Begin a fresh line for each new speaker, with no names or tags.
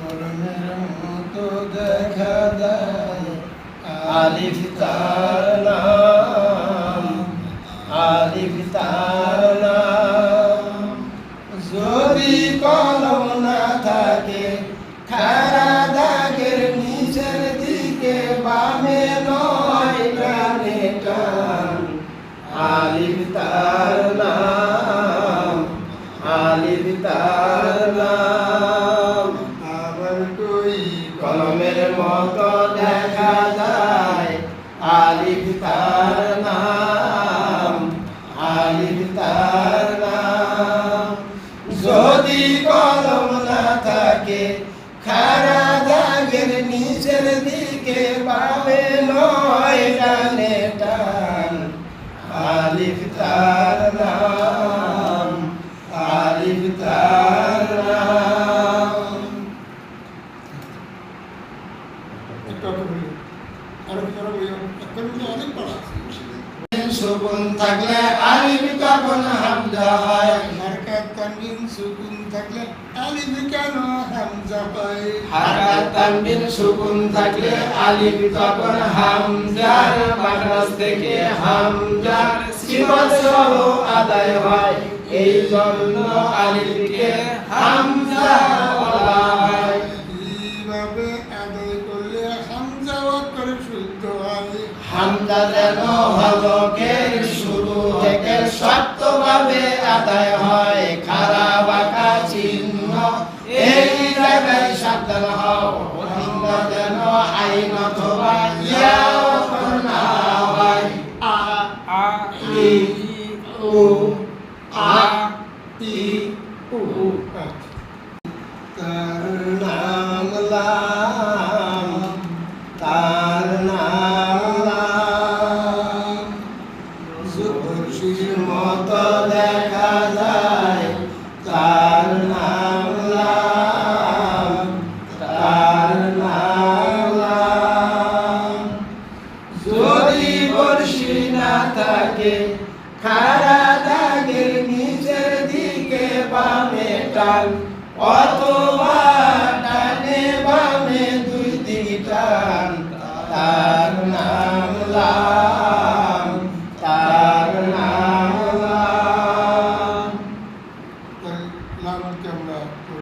কলমের মতো দেখা যায় আলিফ তার নাম, আলিফ তার নাম। যদি কলম না থাকে খাড়া দাগের নিচের দিকে বামে নয় ডানে টান, আলিফ তার নাম, আলিফ তার নাম। আবার কই কলমের মতো দেখা যায় আলিফ তার নাম, আলিফ তার নাম। যদি কলম না থাকে খাড়া দাগের নিচের দিকে বামে নয় ডানে টান, আলিফ তার নাম, আলিফ তার নাম। সুকুন থাকলে আলিফ তখন হামজা হয়,
হারকাত তানবিন সুকুন থাকলে আলিফ কেন হামজা হয়?
হারকাত তানবিন সুকুন থাকলে আলিফ তখন হামজার মাখরাজ থেকে হামজার সিফাত সহ আদায় হয়, এই জন্য আলিফকে হামজা বলা হয়।
কিভাবে আদায় করলে হামজা অক্ষর শুদ্ধ হয়?
হামজা যেন হলকের শুরু থেকে শক্তভাবে আদায় হয়, খাড়া বাঁকা চিহ্ন এই জায়গায় সাবধান হও, হামজা যেন আইন অথবা ইয়া অক্ষর না হয়। আ আ ই উ, আ ই উ। তার নাম লাম, তার নাম লাম। জবরদস্তির মতো দেখা যায় তার নাম লাম, তার নাম লাম। যদি বর্ষি না থাকে খাড়া দাগের নিচের দিকে বামে টান, অত